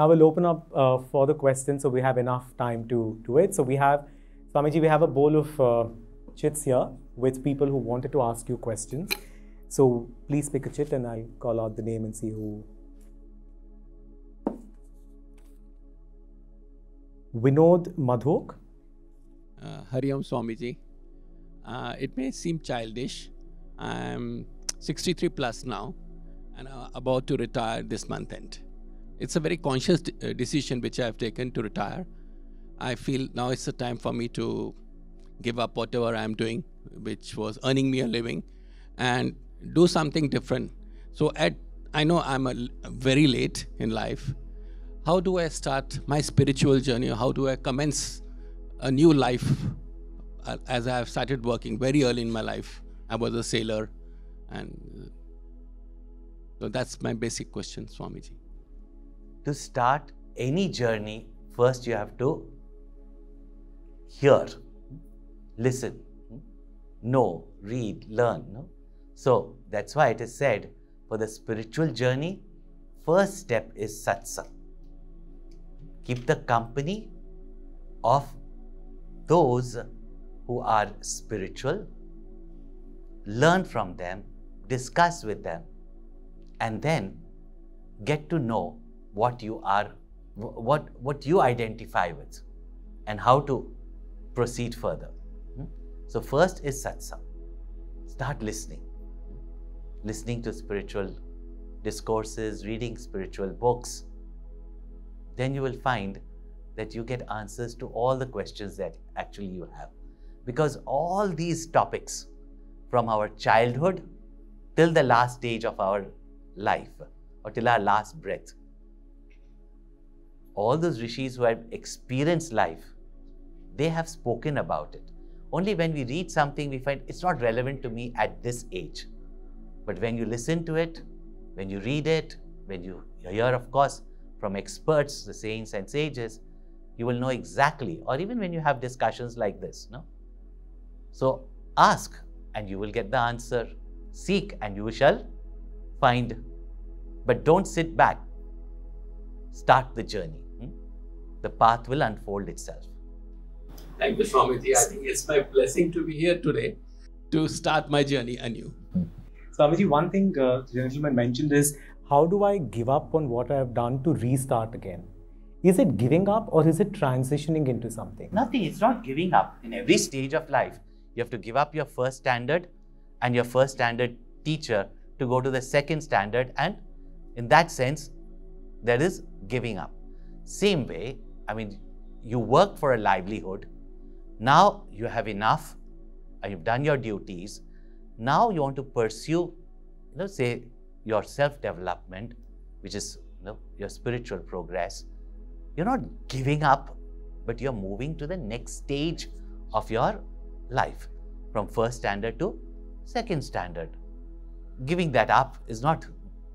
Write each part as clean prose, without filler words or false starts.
Now we'll open up for the questions, so we have enough time to do it. So we have, Swamiji, we have a bowl of chits here with people who wanted to ask you questions. So please pick a chit and I'll call out the name and see who. Vinod Madhok. Hari Om Swamiji. It may seem childish. I'm 63 plus now and about to retire this month end. It's a very conscious decision which I have taken to retire. I feel now it's the time for me to give up whatever I'm doing, which was earning me a living, and do something different. So I know I'm very late in life. How do I start my spiritual journey? How do I commence a new life as I have started working very early in my life? I was a sailor, and so that's my basic question, Swamiji. To start any journey, first you have to hear, listen, know, read, learn. No? So that's why it is said, for the spiritual journey, first step is satsang. Keep the company of those who are spiritual, learn from them, discuss with them, and then get to know what you are, what you identify with, and how to proceed further. So first is satsang. Start listening. Listening to spiritual discourses, reading spiritual books. Then you will find that you get answers to all the questions that actually you have. Because all these topics, from our childhood till the last stage of our life, or till our last breath, all those rishis who have experienced life, they have spoken about it. Only when we read something, we find it's not relevant to me at this age. But when you listen to it, when you read it, when you hear, of course, from experts, the saints and sages, you will know exactly, or even when you have discussions like this, no? So ask and you will get the answer. Seek and you shall find. But don't sit back. Start the journey. The path will unfold itself. Thank you, Swamiji. I think it's my blessing to be here today to start my journey anew. Swamiji, one thing the gentleman mentioned is, how do I give up on what I have done to restart again? Is it giving up or is it transitioning into something? Nothing. It's not giving up. In every stage of life, you have to give up your first standard and your first standard teacher to go to the second standard, and in that sense, there is giving up. Same way, I mean, you work for a livelihood. Now you have enough. You've done your duties. Now you want to pursue, say, your self-development, which is your spiritual progress. You're not giving up, but you're moving to the next stage of your life, from first standard to second standard. Giving that up is not,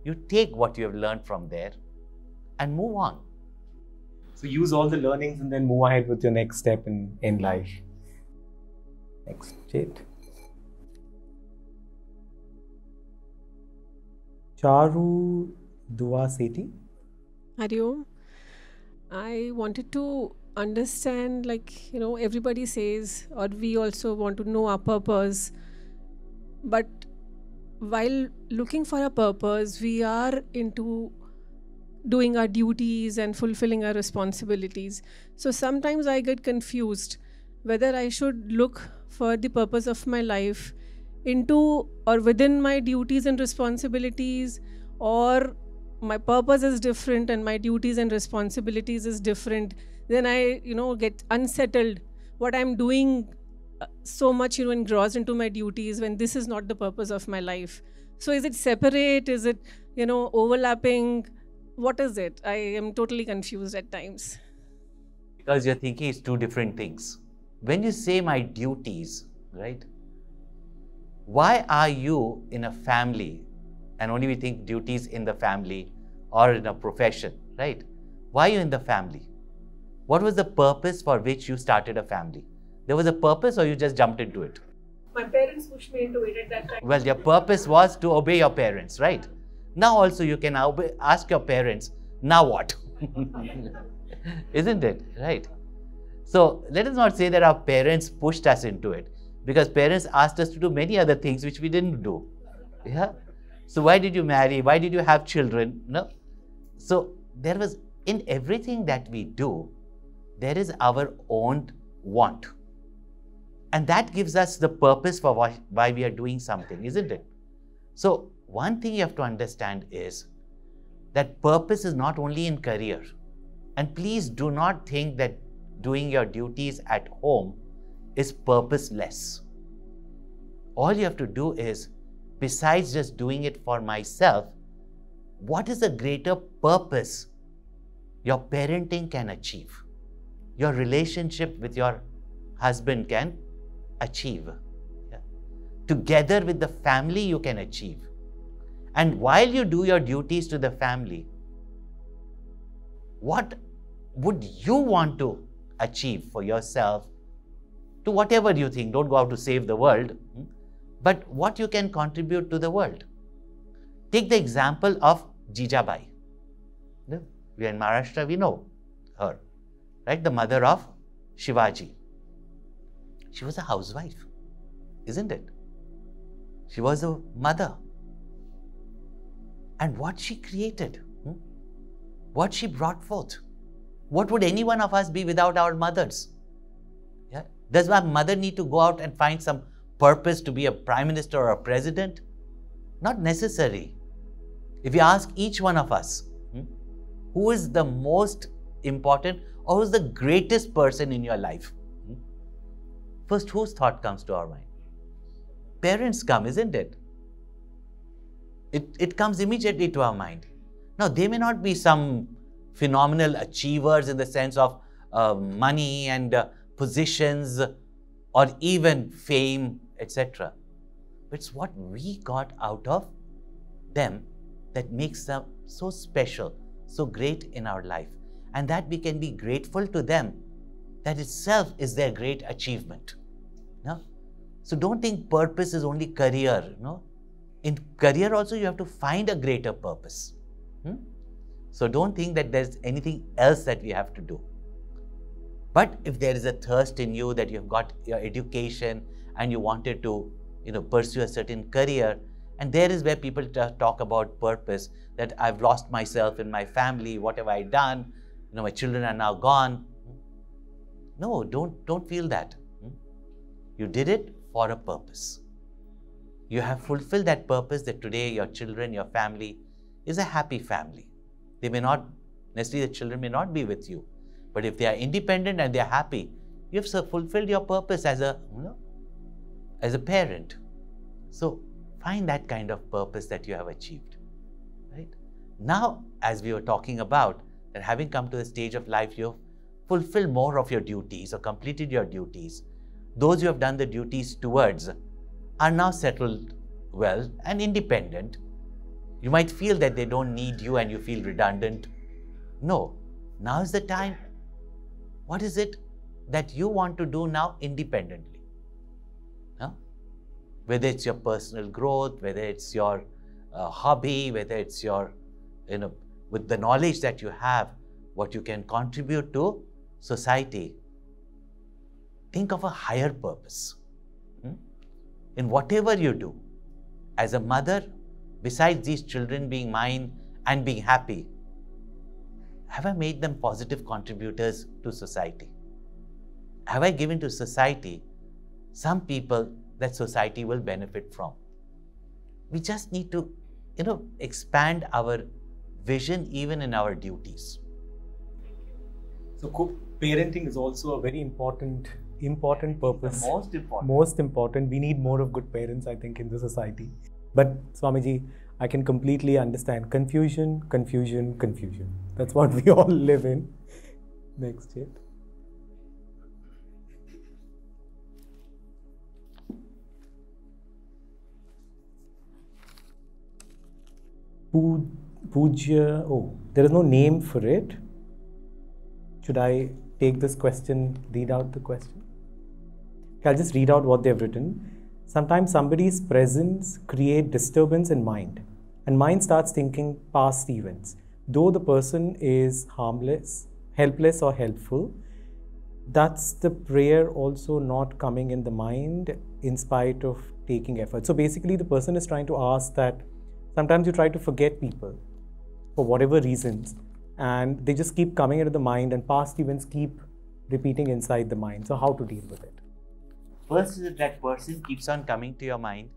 you take what you have learned from there and move on. So use all the learnings and then move ahead with your next step in life. Next, Jade. Charu Dua Seti. Hari Om. I wanted to understand, everybody says, or we also want to know our purpose. But while looking for a purpose, we are into doing our duties and fulfilling our responsibilities. So sometimes I get confused whether I should look for the purpose of my life into or within my duties and responsibilities, or my purpose is different and my duties and responsibilities is different. Then I, get unsettled. What I'm doing so much, engrossed into my duties when this is not the purpose of my life. So is it separate? Is it, overlapping? What is it? I am totally confused at times. Because you're thinking it's two different things. When you say my duties, right? Why are you in a family, and only we think duties in the family or in a profession, right? Why are you in the family? What was the purpose for which you started a family? There was a purpose, or you just jumped into it? My parents pushed me into it at that time. Well, your purpose was to obey your parents, right? Now also you can ask your parents, now what? Isn't it? Right. So let us not say that our parents pushed us into it, because parents asked us to do many other things which we didn't do. Yeah. So why did you marry? Why did you have children? No. So there was, in everything that we do, there is our own want. And that gives us the purpose for why we are doing something, isn't it? So one thing you have to understand is that purpose is not only in career. And please do not think that doing your duties at home is purposeless. All you have to do is, besides just doing it for myself, what is a greater purpose your parenting can achieve? Your relationship with your husband can achieve. Yeah. Together with the family you can achieve. And while you do your duties to the family, what would you want to achieve for yourself, to whatever you think? Don't go out to save the world, but what you can contribute to the world. Take the example of Jijabai. We are in Maharashtra, we know her, right? The mother of Shivaji. She was a housewife, isn't it? She was a mother. And what she created, what she brought forth. What would any one of us be without our mothers? Yeah? Does my mother need to go out and find some purpose to be a prime minister or a president? Not necessary. If you ask each one of us, who is the most important or who is the greatest person in your life? First, whose thought comes to our mind? Parents come, isn't it? It comes immediately to our mind. Now, they may not be some phenomenal achievers in the sense of money and positions or even fame, etc. But it's what we got out of them that makes them so special, so great in our life. And that we can be grateful to them. That itself is their great achievement. No? So don't think purpose is only career. No? In career also you have to find a greater purpose. So don't think that there's anything else that we have to do. But if there is a thirst in you that you've got your education and you wanted to, pursue a certain career, and there is where people talk about purpose, that I've lost myself in my family, what have I done? My children are now gone. No, don't feel that. You did it for a purpose. You have fulfilled that purpose, that today your children, your family is a happy family. They may not, necessarily the children may not be with you, but if they are independent and they are happy, you have fulfilled your purpose as a parent. So find that kind of purpose that you have achieved. Right? Now, as we were talking about, that having come to the stage of life, you have fulfilled more of your duties or completed your duties. Those you have done the duties towards are now settled well and independent. You might feel that they don't need you and you feel redundant. No, now is the time. What is it that you want to do now independently? No? Whether it's your personal growth, whether it's your hobby, whether it's your, with the knowledge that you have, what you can contribute to society. Think of a higher purpose. In whatever you do, as a mother, besides these children being mine and being happy, have I made them positive contributors to society? Have I given to society some people that society will benefit from? We just need to, expand our vision even in our duties. So parenting is also a very important purpose. The most important. Most important. We need more of good parents, I think, in the society. But Swamiji, I can completely understand. Confusion. That's what we all live in. Next hit. Puja. Oh, there is no name for it. Should I take this question, read out the question? Okay, I'll just read out what they've written. Sometimes somebody's presence creates disturbance in mind, and mind starts thinking past events. though the person is harmless, helpless or helpful, that's the prayer also not coming in the mind in spite of taking effort. So basically the person is trying to ask that sometimes you try to forget people for whatever reasons, and they just keep coming into the mind and past events keep repeating inside the mind. So how to deal with it? First is that person keeps on coming to your mind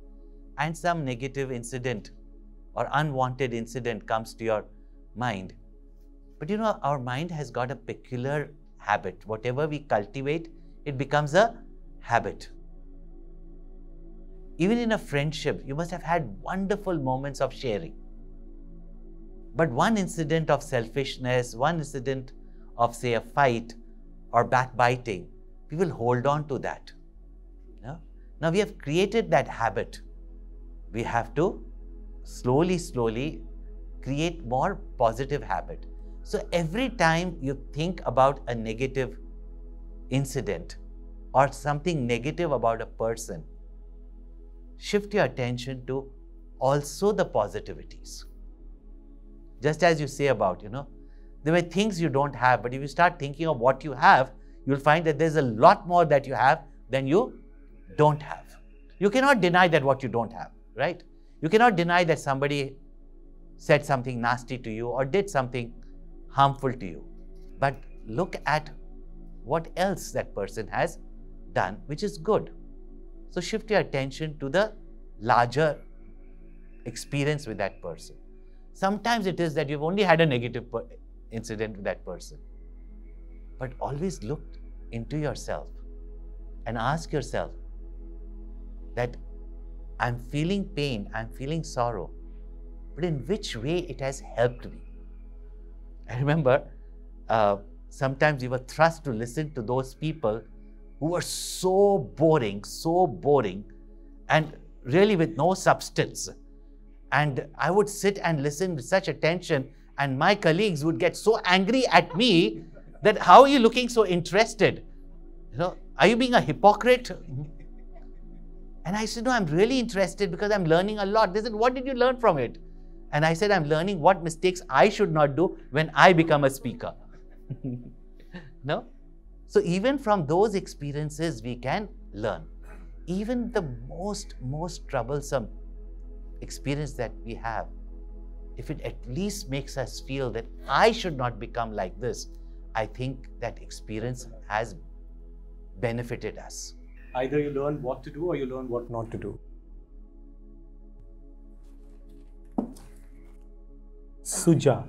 and some negative incident or unwanted incident comes to your mind. But you know, our mind has got a peculiar habit. Whatever we cultivate, it becomes a habit. Even in a friendship, you must have had wonderful moments of sharing. But one incident of selfishness, one incident of, say, a fight or backbiting, we will hold on to that. Now we have created that habit. We have to slowly create more positive habit. So every time you think about a negative incident or something negative about a person, shift your attention to also the positivities. Just as you say about, there were things you don't have, but if you start thinking of what you have, you'll find that there's a lot more that you have than you don't have. You cannot deny that what you don't have, right? You cannot deny that somebody said something nasty to you or did something harmful to you. But look at what else that person has done, which is good. So shift your attention to the larger experience with that person. Sometimes it is that you've only had a negative incident with that person. But always look into yourself and ask yourself that I'm feeling pain, I'm feeling sorrow, but in which way it has helped me. I remember sometimes we were thrust to listen to those people who were so boring, and really with no substance. And I would sit and listen with such attention, and my colleagues would get so angry at me that how are you looking so interested? Are you being a hypocrite? And I said, no, I'm really interested because I'm learning a lot. They said, what did you learn from it? And I said, I'm learning what mistakes I should not do when I become a speaker. No? So even from those experiences, we can learn. Even the most troublesome experience that we have, if it at least makes us feel that I should not become like this, I think that experience has benefited us. Either you learn what to do or you learn what not to do. Suja.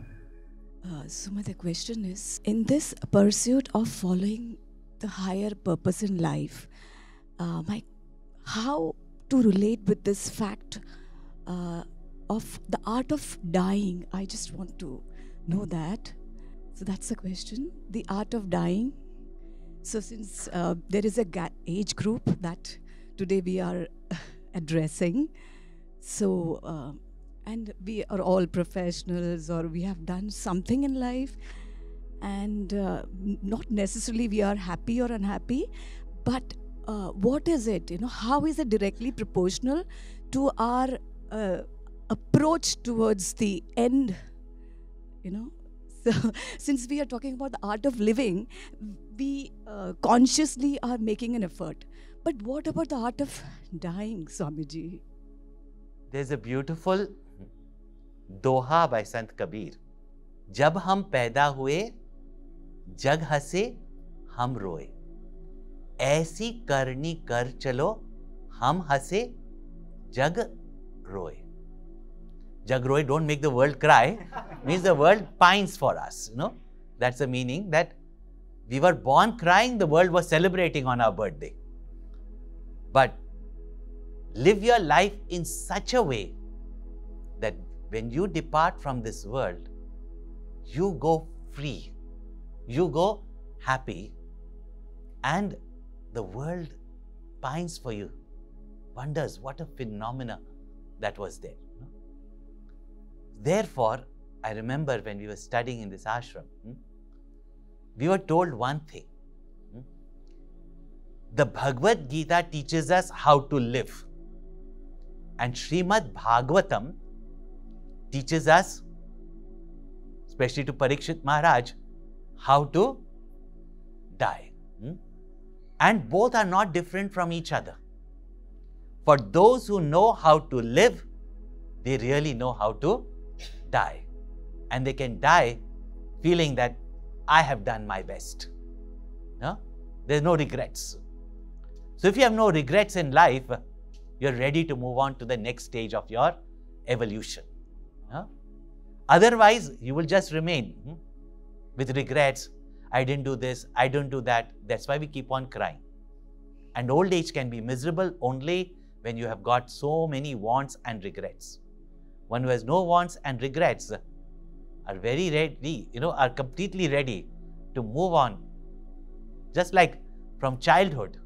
Suma, the question is, in this pursuit of following the higher purpose in life, how to relate with this fact of the art of dying? I just want to know that. So that's the question, the art of dying. So since there is a age group that today we are addressing, so and we are all professionals or we have done something in life, and not necessarily we are happy or unhappy, but what is it, how is it directly proportional to our approach towards the end, So since we are talking about the art of living, we consciously are making an effort. But what about the art of dying, Swamiji? There's a beautiful doha by Sant Kabir. जब हम पैदा हुए, जग हंसे, हम रोए. ऐसी करनी कर चलो, हम हंसे, जग रोए. Jag roe, don't make the world cry, means the world pines for us, That's the meaning, that we were born crying, the world was celebrating on our birthday. But live your life in such a way that when you depart from this world, you go free, you go happy, and the world pines for you, wonders what a phenomena that was there. Therefore, I remember when we were studying in this ashram, we were told one thing. The Bhagavad Gita teaches us how to live, and Srimad Bhagavatam teaches us especially to Parikshit Maharaj, how to die. And both are not different from each other. For those who know how to live, they really know how to die. And they can die feeling that I have done my best. No? There's no regrets. So if you have no regrets in life, you're ready to move on to the next stage of your evolution. Otherwise, you will just remain with regrets. I didn't do this, I didn't do that. That's why we keep on crying. And old age can be miserable only when you have got so many wants and regrets. One who has no wants and regrets are very ready, are completely ready to move on. Just like from childhood.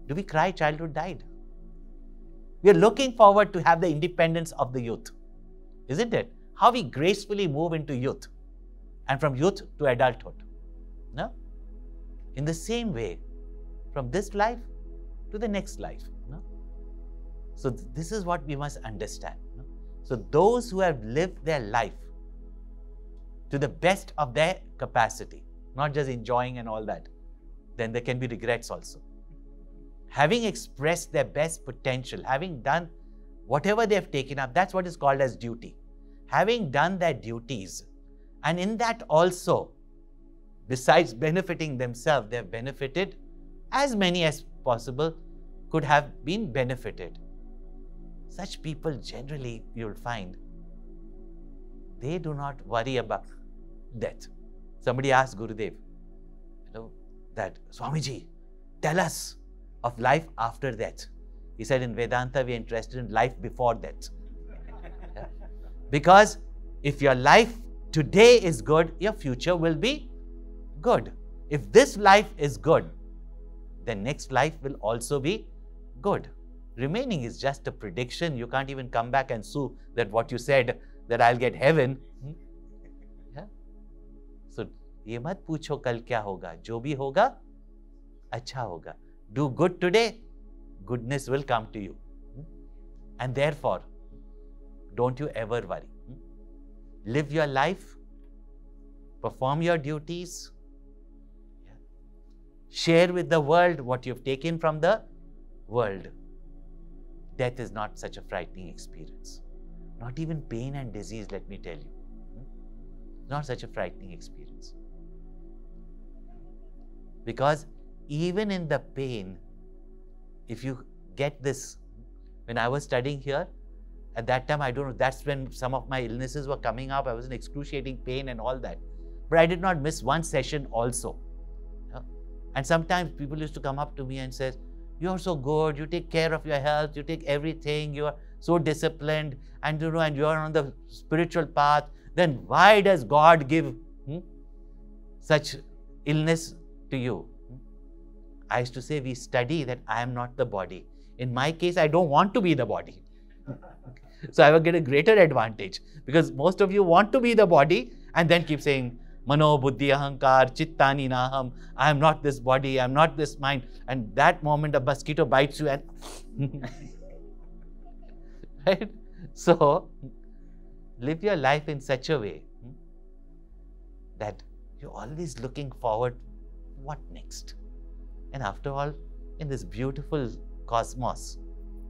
Do we cry childhood died? We are looking forward to have the independence of the youth. Isn't it? How we gracefully move into youth and from youth to adulthood. No? In the same way, from this life to the next life. No? So this is what we must understand. No? So those who have lived their life to the best of their capacity, not just enjoying and all that, then there can be regrets also. Having expressed their best potential, having done whatever they have taken up, that's what is called as duty. Having done their duties, and in that also, besides benefiting themselves, they have benefited as many as possible could have been benefited. Such people generally, you will find, they do not worry about death. Somebody asked Gurudev, that Swamiji, tell us of life after death. He said, in Vedanta, we are interested in life before death. Yeah. Because if your life today is good, your future will be good. If this life is good, then next life will also be good. Remaining is just a prediction. You can't even come back and sue that what you said, that I'll get heaven. Yeah. So, ये मत पूछो कल क्या होगा, जो भी होगा अच्छा होगा. Do good today, goodness will come to you. And therefore, don't you ever worry. Live your life, perform your duties, share with the world what you've taken from the world. Death is not such a frightening experience. Not even pain and disease, let me tell you. Not such a frightening experience. Because even in the pain, if you get this, when I was studying here, at that time, I don't know, that's when some of my illnesses were coming up. I was in excruciating pain and all that. But I did not miss one session also. And sometimes people used to come up to me and say, you're so good, you take care of your health, you take everything, you are so disciplined, and you are on the spiritual path. Then why does God give such illness to you? I used to say, we study that I am not the body. In my case, I don't want to be the body. So I will get a greater advantage because most of you want to be the body and then keep saying, Mano, Buddhi, Ahankar, Chittani, Naham, I am not this body, I am not this mind. And that moment a mosquito bites you and right? So, live your life in such a way that you're always looking forward, what next? And after all, in this beautiful cosmos,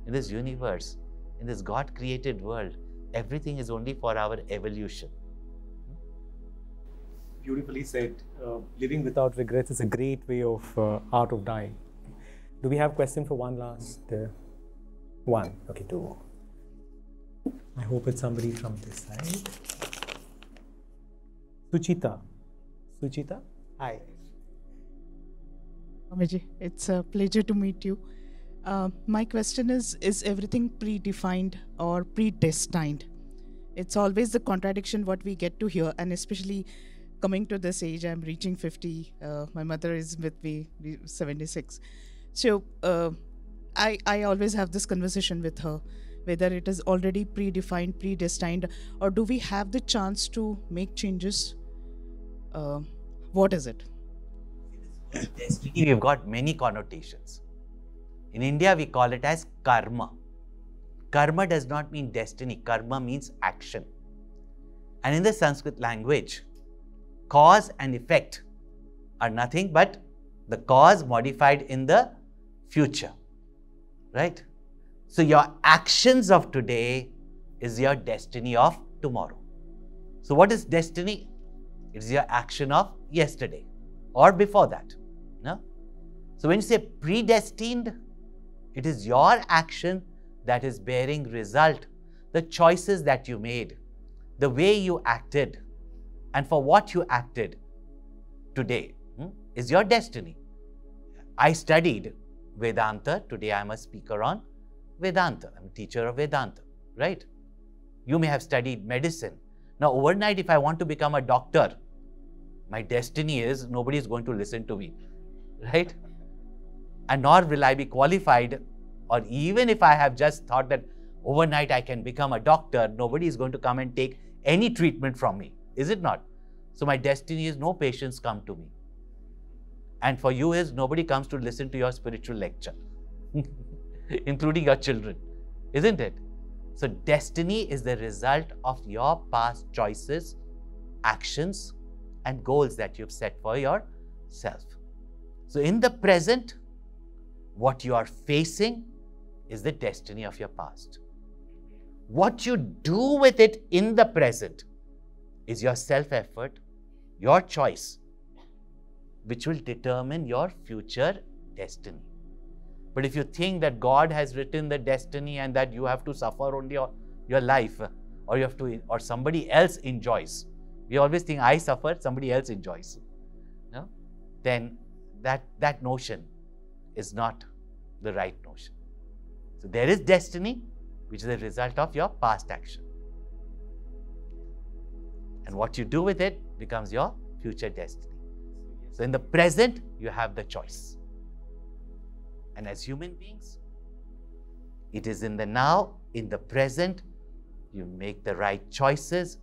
in this universe, in this God-created world, everything is only for our evolution. Beautifully said. Living without regrets is a great way of art of dying. Do we have question for one last? One. Okay, two. I hope it's somebody from this side. Suchita. Suchita? Hi. Swamiji, it's a pleasure to meet you. My question is everything predefined or predestined? It's always the contradiction what we get to hear, and especially coming to this age, I'm reaching 50. My mother is with me, 76. So I always have this conversation with her, whether it is already predefined, predestined, or do we have the chance to make changes? What is it? Destiny, we've got many connotations. In India, we call it as karma. Karma does not mean destiny. Karma means action. And in the Sanskrit language, cause and effect are nothing but the cause modified in the future, right? So your actions of today is your destiny of tomorrow. So what is destiny? It is your action of yesterday or before that. No? So when you say predestined, it is your action that is bearing result, the choices that you made, the way you acted, and for what you acted today is your destiny. I studied Vedanta. Today I am a speaker on Vedanta. I'm a teacher of Vedanta, right? You may have studied medicine. Now overnight, if I want to become a doctor, my destiny is nobody is going to listen to me, right? And nor will I be qualified, or even if I have just thought that overnight I can become a doctor, nobody is going to come and take any treatment from me, is it not? So my destiny is no patients come to me. And for you is nobody comes to listen to your spiritual lecture, including your children, isn't it? So destiny is the result of your past choices, actions, and goals that you've set for yourself. So in the present, what you are facing is the destiny of your past. What you do with it in the present is your self-effort, your choice, which will determine your future destiny. But if you think that God has written the destiny and that you have to suffer only your life, or you have to, or somebody else enjoys, we always think I suffer, somebody else enjoys, no? Then that notion is not the right notion. So there is destiny, which is a result of your past action. And what you do with it becomes your future destiny. So in the present, you have the choice. And as human beings, it is in the now, in the present, you make the right choices,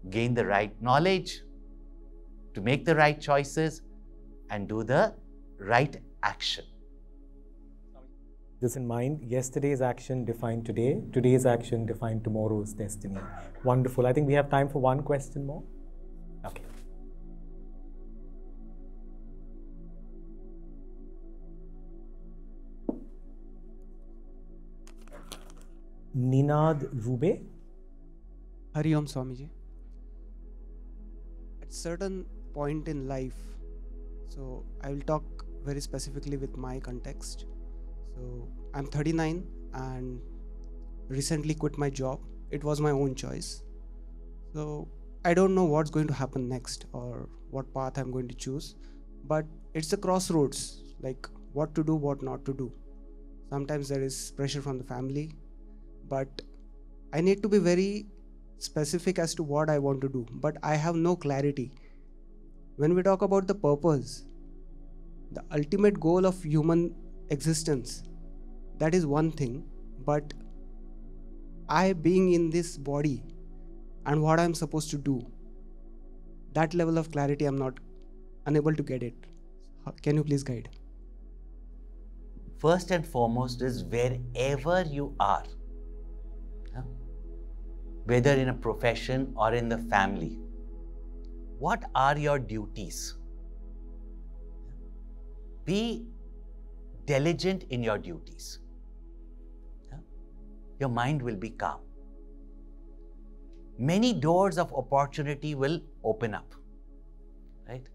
gain the right knowledge to make the right choices and do the right action. This in mind, yesterday's action defined today, today's action defined tomorrow's destiny. Wonderful. I think we have time for one question more. Okay. Ninad Rube. Hari Om Swamiji. At certain point in life, so I will talk very specifically with my context. So I'm 39 and recently quit my job. It was my own choice. So I don't know what's going to happen next or what path I'm going to choose, but it's a crossroads, like what to do, what not to do. Sometimes there is pressure from the family, but I need to be very specific as to what I want to do, but I have no clarity. When we talk about the purpose, the ultimate goal of human existence, that is one thing, but I being in this body and what I'm supposed to do, that level of clarity I'm not unable to get it. Can you please guide? First and foremost is wherever you are, whether in a profession or in the family, what are your duties? Be diligent in your duties. Your mind will be calm. Many doors of opportunity will open up, right?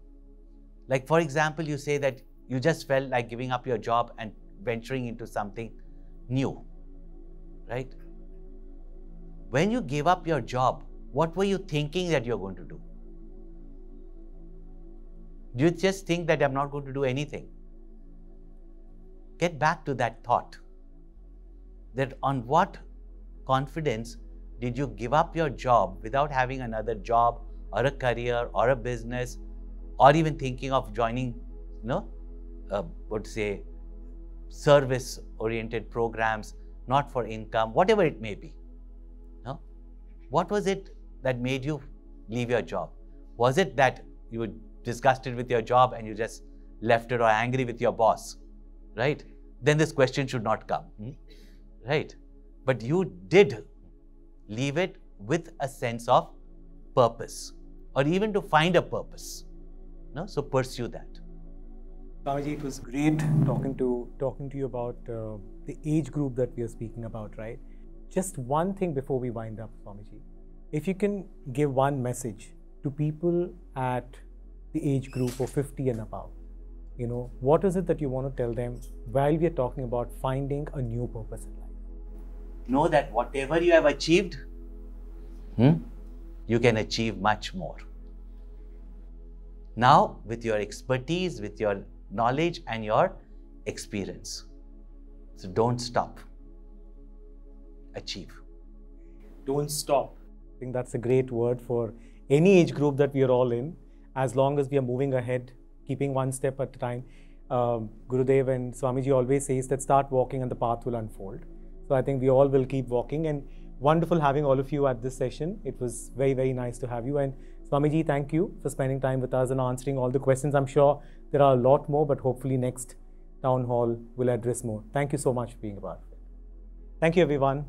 Like for example, you say that you just felt like giving up your job and venturing into something new, right? When you give up your job, what were you thinking that you're going to do? Do you just think that I'm not going to do anything? Get back to that thought. That on what confidence did you give up your job without having another job or a career or a business or even thinking of joining, service-oriented programs, not for income, whatever it may be. No? What was it that made you leave your job? Was it that you were disgusted with your job and you just left it, or angry with your boss, right? Then this question should not come, right? But you did leave it with a sense of purpose. or even to find a purpose. No? So pursue that. Swamiji, it was great talking to you about the age group that we are speaking about, right? Just one thing before we wind up, Swamiji. If you can give one message to people at the age group of 50 and above, you know, what is it that you want to tell them while we are talking about finding a new purpose in life? Know that whatever you have achieved, you can achieve much more. Now, with your expertise, with your knowledge and your experience. So don't stop. Achieve. Don't stop. I think that's a great word for any age group that we are all in, as long as we are moving ahead, keeping one step at a time. Gurudev and Swamiji always says that start walking and the path will unfold. So I think we all will keep walking, and wonderful having all of you at this session. It was very, very nice to have you. And Swamiji, thank you for spending time with us and answering all the questions. I'm sure there are a lot more, but hopefully next town hall will address more. Thank you so much for being a part of it. Thank you, everyone.